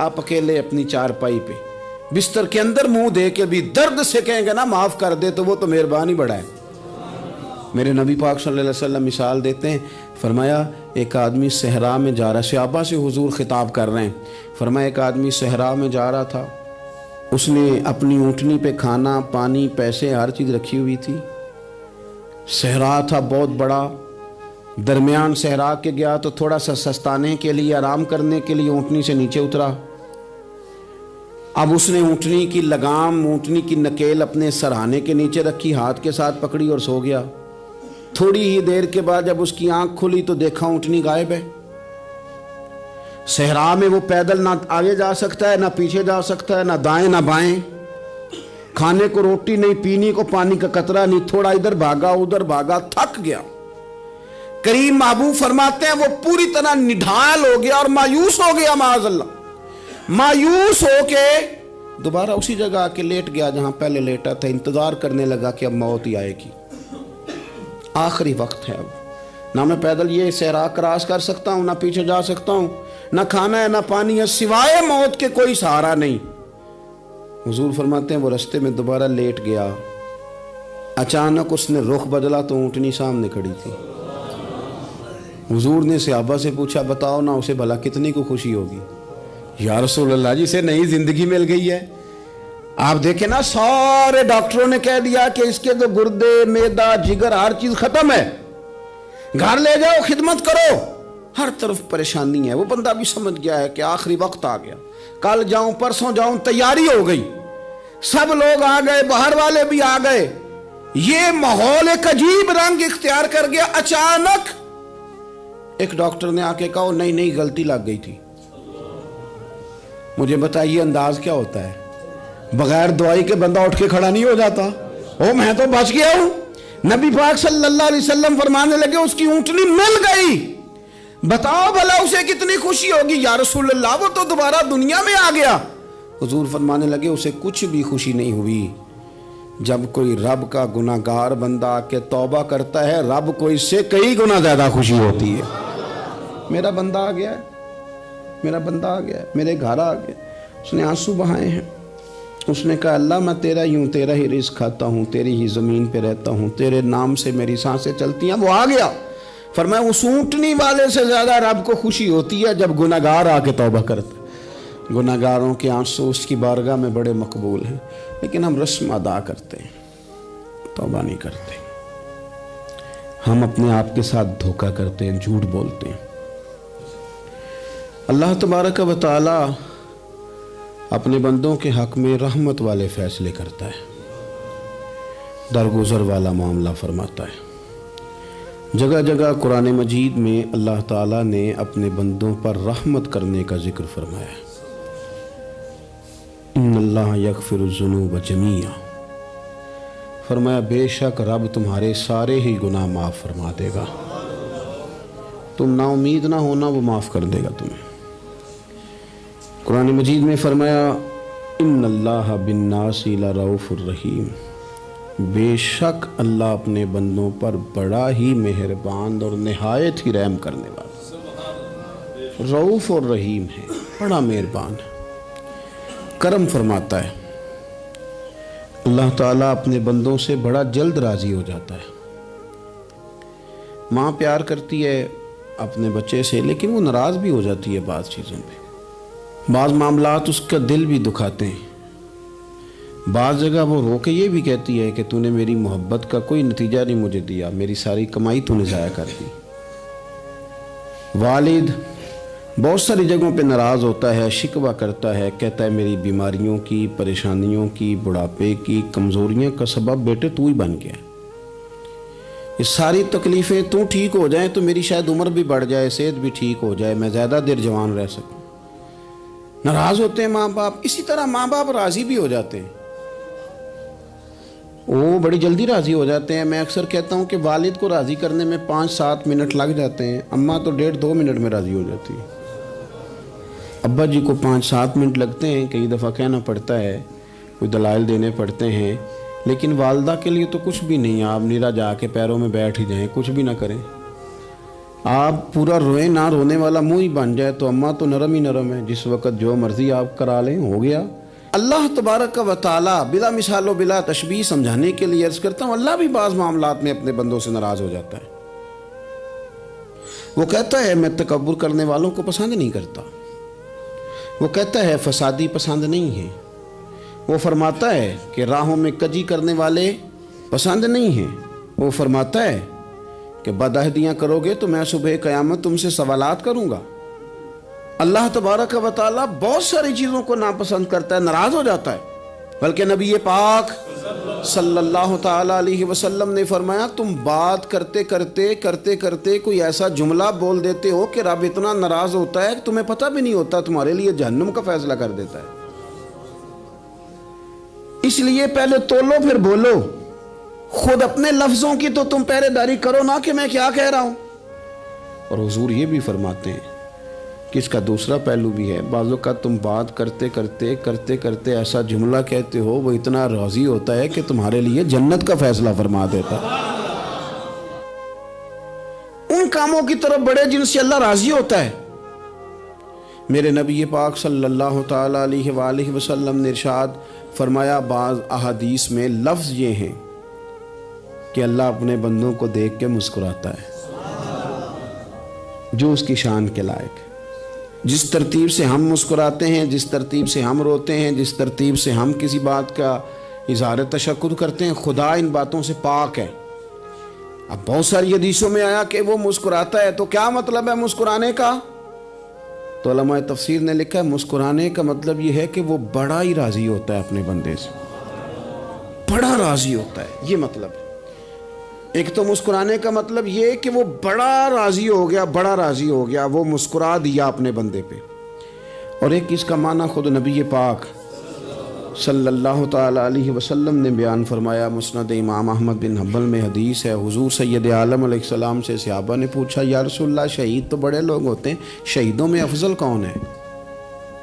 آپ اکیلے اپنی چارپائی پہ بستر کے اندر منہ دے کے بھی درد سے کہیں گے نا معاف کر دے تو وہ تو مہربانی بڑا ہے۔ میرے نبی پاک صلی اللہ علیہ وسلم مثال دیتے ہیں، فرمایا ایک آدمی صحرا میں جا رہا، صحابہ سے حضور خطاب کر رہے ہیں، فرمایا ایک آدمی صحرا میں جا رہا تھا، اس نے اپنی اونٹنی پہ کھانا پانی پیسے ہر چیز رکھی ہوئی تھی، صحرا تھا بہت بڑا، درمیان صحرا کے گیا تو تھوڑا سا سستانے کے لیے آرام کرنے کے لیے اونٹنی سے نیچے اترا۔ اب اس نے اونٹنی کی لگام اونٹنی کی نکیل اپنے سرہانے کے نیچے رکھی، ہاتھ کے ساتھ پکڑی اور سو گیا۔ تھوڑی ہی دیر کے بعد جب اس کی آنکھ کھلی تو دیکھا اونٹنی غائب ہے۔ صحرا میں وہ پیدل نہ آگے جا سکتا ہے نہ پیچھے جا سکتا ہے، نہ دائیں نہ بائیں، کھانے کو روٹی نہیں، پینے کو پانی کا قطرہ نہیں، تھوڑا ادھر بھاگا ادھر بھاگا، تھک گیا۔ کریم محبوب فرماتے ہیں وہ پوری طرح نڈھال ہو گیا اور مایوس ہو گیا، معاذ اللہ، مایوس ہو کے دوبارہ اسی جگہ آ کے لیٹ گیا جہاں پہلے لیٹا تھا، انتظار کرنے لگا کہ اب موت ہی آئے گی، آخری وقت ہے، اب نہ میں پیدل یہ صحرا کراس کر سکتا ہوں، نہ پیچھے جا سکتا ہوں، نہ کھانا ہے نہ پانی ہے، سوائے موت کے کوئی سہارا نہیں۔ حضور فرماتے ہیں وہ رستے میں دوبارہ لیٹ گیا، اچانک اس نے رخ بدلا تو اونٹنی سامنے کھڑی تھی۔ حضور نے صحابہ سے پوچھا بتاؤ نا اسے بھلا کتنی کو خوشی ہوگی؟ یا رسول اللہ جی سے نئی زندگی مل گئی ہے۔ آپ دیکھیں نا سارے ڈاکٹروں نے کہہ دیا کہ اس کے تو گردے معدہ جگر ہر چیز ختم ہے، گھر لے جاؤ خدمت کرو، ہر طرف پریشانی ہے۔ وہ بندہ بھی سمجھ گیا ہے کہ آخری وقت آ گیا، کل جاؤں پرسوں جاؤں، تیاری ہو گئی، سب لوگ آ گئے، باہر والے بھی آ گئے، یہ ماحول ایک عجیب رنگ اختیار کر گیا۔ اچانک ایک ڈاکٹر نے آ کے کہا نہیں نہیں غلطی لگ گئی تھی۔ مجھے بتائیے انداز کیا ہوتا ہے؟ بغیر دوائی کے بندہ اٹھ کے کھڑا نہیں ہو جاتا، او میں تو بچ گیا ہوں۔ نبی پاک صلی اللہ علیہ وسلم فرمانے لگے اس کی اونٹنی مل گئی، بتاؤ بھلا اسے کتنی خوشی ہوگی؟ یا رسول اللہ وہ تو دوبارہ دنیا میں آ گیا۔ حضور فرمانے لگے اسے کچھ بھی خوشی نہیں ہوئی۔ جب کوئی رب کا گناہگار بندہ آ کے توبہ کرتا ہے، رب کو اس سے کئی گنا زیادہ خوشی ہوتی ہے۔ میرا بندہ آ گیا ہے، میرا بندہ آ گیا ہے، میرے گھر آ گیا۔ اس نے آنسو بہائے ہیں، اس نے کہا اللہ میں تیرا ہی ہوں، تیرا ہی رزق کھاتا ہوں، تیری ہی زمین پہ رہتا ہوں، تیرے نام سے میری سانسیں چلتی ہیں۔ وہ آ گیا۔ فرمایا اس اونٹنی والے سے زیادہ رب کو خوشی ہوتی ہے جب گناہگار آ کے توبہ کرتا ہے۔ گناہگاروں کے آنسو اس کی بارگاہ میں بڑے مقبول ہیں، لیکن ہم رسم ادا کرتے ہیں، توبہ نہیں کرتے۔ ہم اپنے آپ کے ساتھ دھوکہ کرتے ہیں، جھوٹ بولتے ہیں۔ اللہ تبارک و تعالی اپنے بندوں کے حق میں رحمت والے فیصلے کرتا ہے، درگزر والا معاملہ فرماتا ہے۔ جگہ جگہ قرآن مجید میں اللہ تعالیٰ نے اپنے بندوں پر رحمت کرنے کا ذکر فرمایا ہے۔ ان اللہ یغفر الذنوب جمیعا، فرمایا بے شک رب تمہارے سارے ہی گناہ معاف فرما دے گا، تم نا امید نہ ہونا، وہ معاف کر دے گا تمہیں۔ قرآن مجید میں فرمایا ان اللہ بالناس لرؤوف الرحیم، بے شک اللہ اپنے بندوں پر بڑا ہی مہربان اور نہایت ہی رحم کرنے والا، رؤوف اور رحیم ہے، بڑا مہربان ہے، کرم فرماتا ہے۔ اللہ تعالیٰ اپنے بندوں سے بڑا جلد راضی ہو جاتا ہے۔ ماں پیار کرتی ہے اپنے بچے سے، لیکن وہ ناراض بھی ہو جاتی ہے بعض چیزوں پہ، بعض معاملات اس کا دل بھی دکھاتے ہیں، بعض جگہ وہ رو کے یہ بھی کہتی ہے کہ تو نے میری محبت کا کوئی نتیجہ نہیں مجھے دیا، میری ساری کمائی تو نے ضائع کر دی۔ والد بہت ساری جگہوں پہ ناراض ہوتا ہے، شکوہ کرتا ہے، کہتا ہے میری بیماریوں کی، پریشانیوں کی، بڑھاپے کی، کمزوریاں کا سبب بیٹے تو ہی بن گیا، یہ ساری تکلیفیں تو ٹھیک ہو جائیں تو میری شاید عمر بھی بڑھ جائے، صحت بھی ٹھیک ہو جائے، میں زیادہ دیر جوان رہ سکوں۔ ناراض ہوتے ہیں ماں باپ، اسی طرح ماں باپ راضی بھی ہو جاتے ہیں، وہ بڑی جلدی راضی ہو جاتے ہیں۔ میں اکثر کہتا ہوں کہ والد کو راضی کرنے میں 5-7 منٹ لگ جاتے ہیں، اماں تو 1.5-2 منٹ میں راضی ہو جاتی ہے۔ ابا جی کو 5-7 منٹ لگتے ہیں، کئی دفعہ کہنا پڑتا ہے، کوئی دلائل دینے پڑتے ہیں، لیکن والدہ کے لیے تو کچھ بھی نہیں، آپ نیرا جا کے پیروں میں بیٹھ ہی جائیں، کچھ بھی نہ کریں، آپ پورا روئیں نہ رونے والا منہ ہی بن جائے تو اماں تو نرم ہی نرم ہے، جس وقت جو مرضی آپ کرا لیں ہو گیا۔ اللہ تبارک و تعالی بلا مثال و بلا تشبیہ سمجھانے کے لیے عرض کرتا ہوں، اللہ بھی بعض معاملات میں اپنے بندوں سے ناراض ہو جاتا ہے۔ وہ کہتا ہے میں تکبر کرنے والوں کو پسند نہیں کرتا، وہ کہتا ہے فسادی پسند نہیں ہے، وہ فرماتا ہے کہ راہوں میں کجی کرنے والے پسند نہیں ہیں، وہ فرماتا ہے کہ بدعہدیاں کرو گے تو میں صبح قیامت تم سے سوالات کروں گا۔ اللہ تبارک و تعالیٰ بہت ساری چیزوں کو ناپسند کرتا ہے، ناراض ہو جاتا ہے۔ بلکہ نبی پاک صلی اللہ تعالیٰ علیہ وسلم نے فرمایا تم بات کرتے کرتے کوئی ایسا جملہ بول دیتے ہو کہ رب اتنا ناراض ہوتا ہے کہ تمہیں پتہ بھی نہیں ہوتا، تمہارے لیے جہنم کا فیصلہ کر دیتا ہے۔ اس لیے پہلے تولو پھر بولو، خود اپنے لفظوں کی تو تم پہرے داری کرو نا کہ میں کیا کہہ رہا ہوں۔ اور حضور یہ بھی فرماتے ہیں کہ اس کا دوسرا پہلو بھی ہے، بعض اوقات تم بات کرتے ایسا جملہ کہتے ہو وہ اتنا راضی ہوتا ہے کہ تمہارے لیے جنت کا فیصلہ فرما دیتا ہے۔ ان کاموں کی طرف بڑے جن سے اللہ راضی ہوتا ہے۔ میرے نبی پاک صلی اللہ تعالی علیہ وآلہ وسلم نے ارشاد فرمایا، بعض احادیث میں لفظ یہ ہیں کہ اللہ اپنے بندوں کو دیکھ کے مسکراتا ہے جو اس کی شان کے لائق ہے۔ جس ترتیب سے ہم مسکراتے ہیں، جس ترتیب سے ہم روتے ہیں، جس ترتیب سے ہم کسی بات کا اظہار تشکر کرتے ہیں، خدا ان باتوں سے پاک ہے۔ اب بہت ساری حدیثوں میں آیا کہ وہ مسکراتا ہے، تو کیا مطلب ہے مسکرانے کا؟ تو علماء تفسیر نے لکھا ہے مسکرانے کا مطلب یہ ہے کہ وہ بڑا ہی راضی ہوتا ہے اپنے بندے سے، بڑا راضی ہوتا ہے، یہ مطلب ہے۔ ایک تو مسکرانے کا مطلب یہ کہ وہ بڑا راضی ہو گیا، وہ مسکرا دیا اپنے بندے پہ۔ اور ایک اس کا معنی خود نبی پاک صلی اللہ تعالی علیہ وسلم نے بیان فرمایا۔ مسند امام احمد بن حنبل میں حدیث ہے، حضور سید عالم علیہ السلام سے صحابہ نے پوچھا یا رسول اللہ شہید تو بڑے لوگ ہوتے ہیں، شہیدوں میں افضل کون ہے؟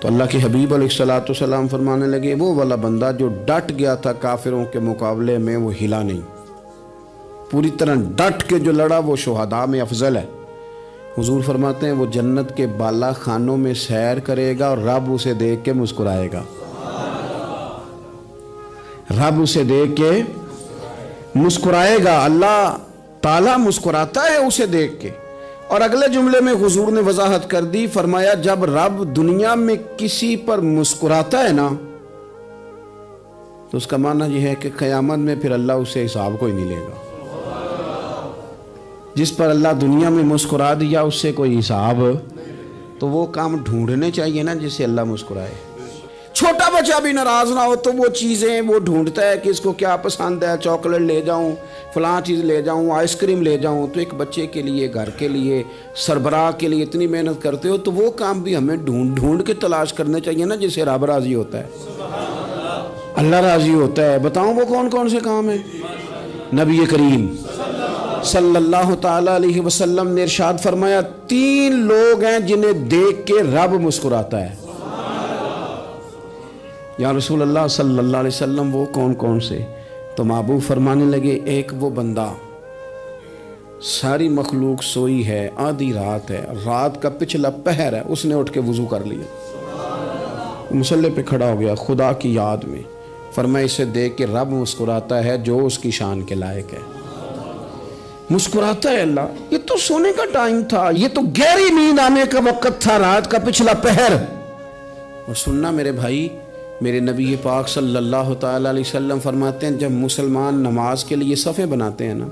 تو اللہ کے حبیب علیہ السلام فرمانے لگے وہ والا بندہ جو ڈٹ گیا تھا کافروں کے مقابلے میں، وہ ہلا نہیں، پوری طرح ڈٹ کے جو لڑا وہ شہداء میں افضل ہے۔ حضور فرماتے ہیں وہ جنت کے بالا خانوں میں سیر کرے گا اور رب اسے دیکھ کے مسکرائے گا، رب اسے دیکھ کے مسکرائے گا، اللہ تعالیٰ مسکراتا ہے اسے دیکھ کے۔ اور اگلے جملے میں حضور نے وضاحت کر دی، فرمایا جب رب دنیا میں کسی پر مسکراتا ہے نا تو اس کا معنی یہ ہے کہ قیامت میں پھر اللہ اسے حساب کوئی نہیں لے گا۔ جس پر اللہ دنیا میں مسکرا دیا اس سے کوئی حساب، تو وہ کام ڈھونڈنے چاہیے نا جس سے اللہ مسکرائے۔ چھوٹا بچہ بھی ناراض نہ ہو تو وہ چیزیں وہ ڈھونڈتا ہے کہ اس کو کیا پسند ہے، چاکلیٹ لے جاؤں، فلاں چیز لے جاؤں، آئس کریم لے جاؤں۔ تو ایک بچے کے لیے، گھر کے لیے، سربراہ کے لیے اتنی محنت کرتے ہو تو وہ کام بھی ہمیں ڈھونڈ کے تلاش کرنے چاہیے نا جس سے رب راضی ہوتا ہے، اللہ راضی ہوتا ہے۔ بتاؤں وہ کون کون سے کام ہیں؟ نبی کریم صلی اللہ تعالی علیہ وسلم نے ارشاد فرمایا 3 لوگ ہیں جنہیں دیکھ کے رب مسکراتا ہے۔ یا رسول اللہ صلی اللہ علیہ وسلم وہ کون کون سے؟ تو محبوب فرمانے لگے ایک وہ بندہ ساری مخلوق سوئی ہے، آدھی رات ہے، رات کا پچھلا پہر ہے، اس نے اٹھ کے وضو کر لیا، مصلی پہ کھڑا ہو گیا خدا کی یاد میں، فرمایا اسے دیکھ کے رب مسکراتا ہے جو اس کی شان کے لائق ہے۔ مسکراتا ہے اللہ۔ یہ تو سونے کا ٹائم تھا، یہ تو گہری نیند آنے کا وقت تھا، رات کا پچھلا پہر۔ اور سننا میرے بھائی، میرے نبی پاک صلی اللہ تعالی علیہ وسلم فرماتے ہیں جب مسلمان نماز کے لیے صفیں بناتے ہیں نا،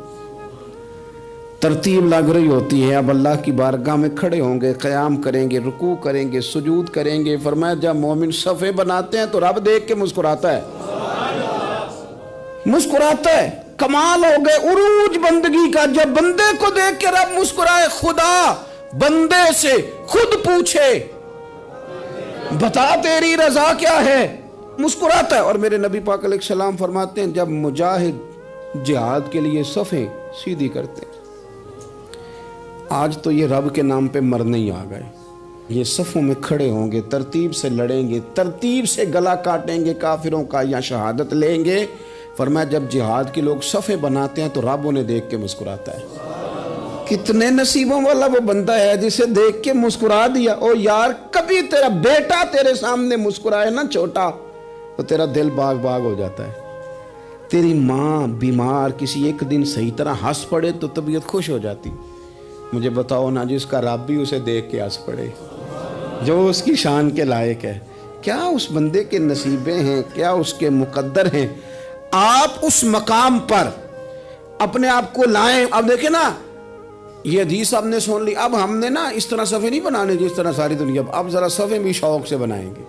ترتیب لگ رہی ہوتی ہے، اب اللہ کی بارگاہ میں کھڑے ہوں گے، قیام کریں گے، رکوع کریں گے، سجود کریں گے، فرمایا جب مومن صفیں بناتے ہیں تو رب دیکھ کے مسکراتا ہے، مسکراتا ہے۔ کمال ہو گئے عروج بندگی کا، جب بندے کو دیکھ کے رب مسکرائے، خدا بندے سے خود پوچھے بتا تیری رضا کیا ہے، مسکراتا ہے۔ اور میرے نبی پاک علیہ السلام فرماتے ہیں جب مجاہد جہاد کے لیے صفیں سیدھی کرتے ہیں، آج تو یہ رب کے نام پہ مرنے ہی آ گئے، یہ صفوں میں کھڑے ہوں گے، ترتیب سے لڑیں گے، ترتیب سے گلا کاٹیں گے کافروں کا یا شہادت لیں گے۔ فرمایا جب جہاد کے لوگ صفیں بناتے ہیں تو رب انہیں دیکھ کے مسکراتا ہے۔ کتنے نصیبوں والا وہ بندہ ہے جسے دیکھ کے مسکرا دیا. او یار کبھی تیرا بیٹا تیرے سامنے مسکرائے نا چھوٹا تو تیرا دل باغ باغ ہو جاتا ہے. تیری ماں بیمار کسی ایک دن صحیح طرح ہنس پڑے تو طبیعت خوش ہو جاتی. مجھے بتاؤ نا جس کا رب بھی اسے دیکھ کے ہنس پڑے جو اس کی شان کے لائق ہے. کیا اس بندے کے نصیبیں ہیں, کیا اس کے مقدر ہیں. آپ اس مقام پر اپنے آپ کو لائیں. اب دیکھیں نا یہ حدیث آپ نے سن لی, اب ہم نے نا اس طرح صفحے نہیں بنانے جس طرح ساری دنیا, اب ذرا صفحے بھی شوق سے بنائیں گے.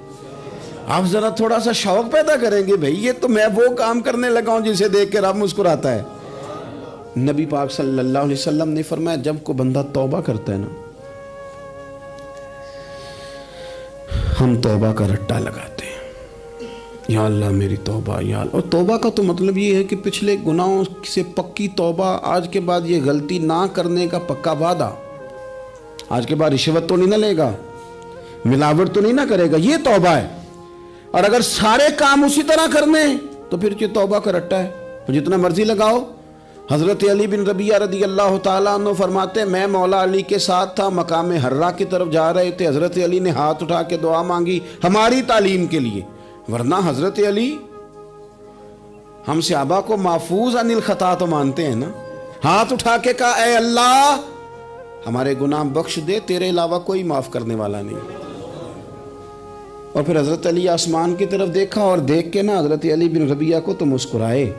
آپ ذرا تھوڑا سا شوق پیدا کریں گے, بھئی یہ تو میں وہ کام کرنے لگا ہوں جسے دیکھ کے رب مسکراتا ہے. نبی پاک صلی اللہ علیہ وسلم نے فرمایا جب کوئی بندہ توبہ کرتا ہے نا, ہم توبہ کا رٹا لگاتے ہیں, یا اللہ میری توبہ یا اللہ. اور توبہ کا تو مطلب یہ ہے کہ پچھلے گناہوں سے پکی توبہ, آج کے بعد یہ غلطی نہ کرنے کا پکا وعدہ, آج کے بعد رشوت تو نہیں نہ لے گا, ملاوٹ تو نہیں نہ کرے گا, یہ توبہ ہے. اور اگر سارے کام اسی طرح کرنے تو پھر یہ توبہ کا رٹا ہے, تو جتنا مرضی لگاؤ. حضرت علی بن ربیعہ رضی اللہ تعالیٰ عنہ فرماتے ہیں میں مولا علی کے ساتھ تھا, مقام حرہ کی طرف جا رہے تھے, حضرت علی نے ہاتھ اٹھا کے دعا مانگی ہماری تعلیم کے لیے, ورنہ حضرت علی ہم صحابہ کو محفوظ عن الخطا تو مانتے ہیں نا. ہاتھ اٹھا کے کہا اے اللہ ہمارے گناہ بخش دے, تیرے علاوہ کوئی معاف کرنے والا نہیں. اور پھر حضرت علی آسمان کی طرف دیکھا اور دیکھ کے نا حضرت علی بن ربیعہ کو تو مسکرائے.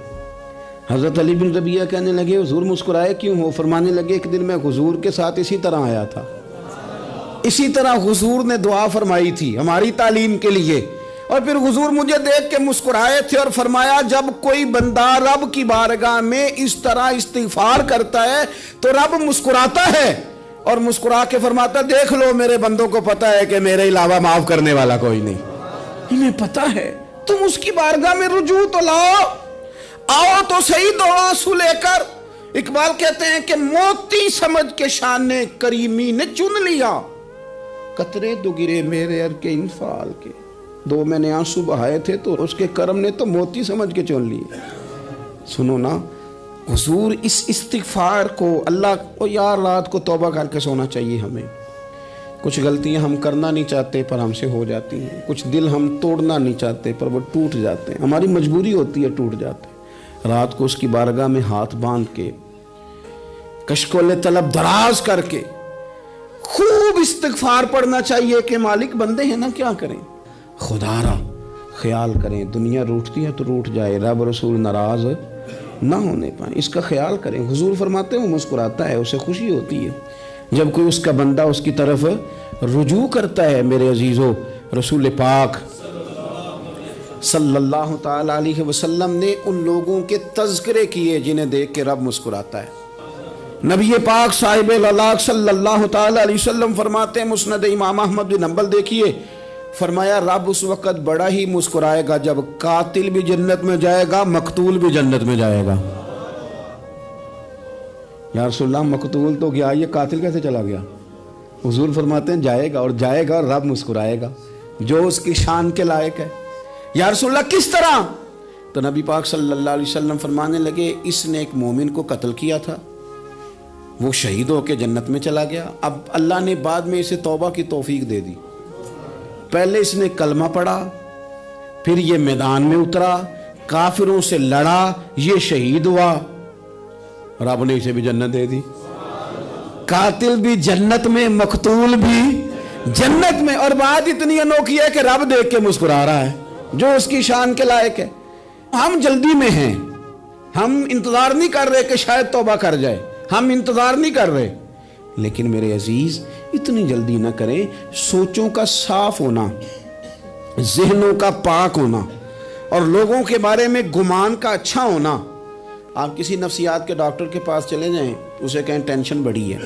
حضرت علی بن ربیعہ کہنے لگے حضور مسکرائے کیوں ہو؟ فرمانے لگے ایک دن میں حضور کے ساتھ اسی طرح آیا تھا, اسی طرح حضور نے دعا فرمائی تھی ہماری تعلیم کے لیے, اور پھر حضور مجھے دیکھ کے مسکرائے تھے اور فرمایا جب کوئی بندہ رب کی بارگاہ میں اس طرح استغفار کرتا ہے تو رب مسکراتا ہے, اور مسکرا کے فرماتا دیکھ لو میرے بندوں کو پتا ہے کہ میرے علاوہ معاف کرنے والا کوئی نہیں, انہیں پتا ہے. تم اس کی بارگاہ میں رجوع تو لاؤ, آؤ تو صحیح دو آنسو لے کر. اقبال کہتے ہیں کہ موتی سمجھ کے شان کریمی نے چن لیا, قطرے دو گرے میرے ار کے انفعال کے. دو میں نے آنسو بہائے تھے تو اس کے کرم نے تو موتی سمجھ کے چن لیے. سنو نا حضور اس استغفار کو اللہ کو یار رات کو توبہ کر کے سونا چاہیے ہمیں. کچھ غلطیاں ہم کرنا نہیں چاہتے پر ہم سے ہو جاتی ہیں, کچھ دل ہم توڑنا نہیں چاہتے پر وہ ٹوٹ جاتے ہیں, ہماری مجبوری ہوتی ہے ٹوٹ جاتے ہیں. رات کو اس کی بارگاہ میں ہاتھ باندھ کے کشکول طلب دراز کر کے خوب استغفار پڑھنا چاہیے کہ مالک بندے ہیں نا کیا کریں, خدا را خیال کریں, دنیا روٹتی ہے تو روٹ جائے, رب رسول ناراض نہ ہونے پائیں, اس کا خیال کریں. حضور فرماتے ہیں وہ مسکراتا ہے, اسے خوشی ہوتی ہے جب کوئی اس کا بندہ اس کی طرف رجوع کرتا ہے. میرے عزیزو رسول پاک صلی اللہ تعالی علیہ وسلم نے ان لوگوں کے تذکرے کیے جنہیں دیکھ کے رب مسکراتا ہے. نبی پاک صاحب الالاق صلی اللہ تعالی علیہ وسلم فرماتے ہیں, مسند امام احمد بن حنبل دیکھیے, فرمایا رب اس وقت بڑا ہی مسکرائے گا جب قاتل بھی جنت میں جائے گا, مقتول بھی جنت میں جائے گا. یا رسول اللہ مقتول تو گیا, یہ قاتل کیسے چلا گیا؟ حضور فرماتے ہیں جائے گا, اور جائے گا اور رب مسکرائے گا جو اس کی شان کے لائق ہے. یا رسول اللہ کس طرح؟ تو نبی پاک صلی اللہ علیہ وسلم فرمانے لگے اس نے ایک مومن کو قتل کیا تھا, وہ شہید ہو کے جنت میں چلا گیا. اب اللہ نے بعد میں اسے توبہ کی توفیق دے دی. پہلے اس نے کلمہ پڑھا, پھر یہ میدان میں اترا, کافروں سے لڑا, یہ شہید ہوا, رب نے اسے بھی جنت دے دی. قاتل بھی جنت میں, مقتول بھی جنت میں. اور بات اتنی انوکھی ہے کہ رب دیکھ کے مسکرا رہا ہے جو اس کی شان کے لائق ہے. ہم جلدی میں ہیں, ہم انتظار نہیں کر رہے کہ شاید توبہ کر جائے, ہم انتظار نہیں کر رہے. لیکن میرے عزیز اتنی جلدی نہ کریں. سوچوں کا صاف ہونا, ذہنوں کا پاک ہونا, اور لوگوں کے بارے میں گمان کا اچھا ہونا. آپ کسی نفسیات کے ڈاکٹر کے پاس چلے جائیں, اسے کہیں ٹینشن بڑی ہے,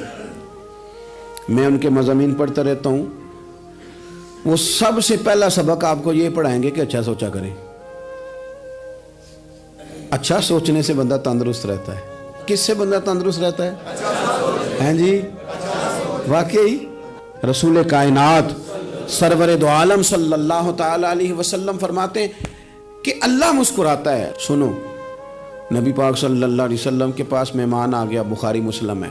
میں ان کے مضامین پڑھتا رہتا ہوں, وہ سب سے پہلا سبق آپ کو یہ پڑھائیں گے کہ اچھا سوچا کریں. اچھا سوچنے سے بندہ تندرست رہتا ہے. کس سے بندہ تندرست رہتا ہے؟ ہیں جی واقعی رسول کائنات سرور دو عالم صلی اللہ تعالی علیہ وسلم فرماتے ہیں کہ اللہ مسکراتا ہے. سنو, نبی پاک صلی اللہ علیہ وسلم کے پاس مہمان آ گیا, بخاری مسلم ہے.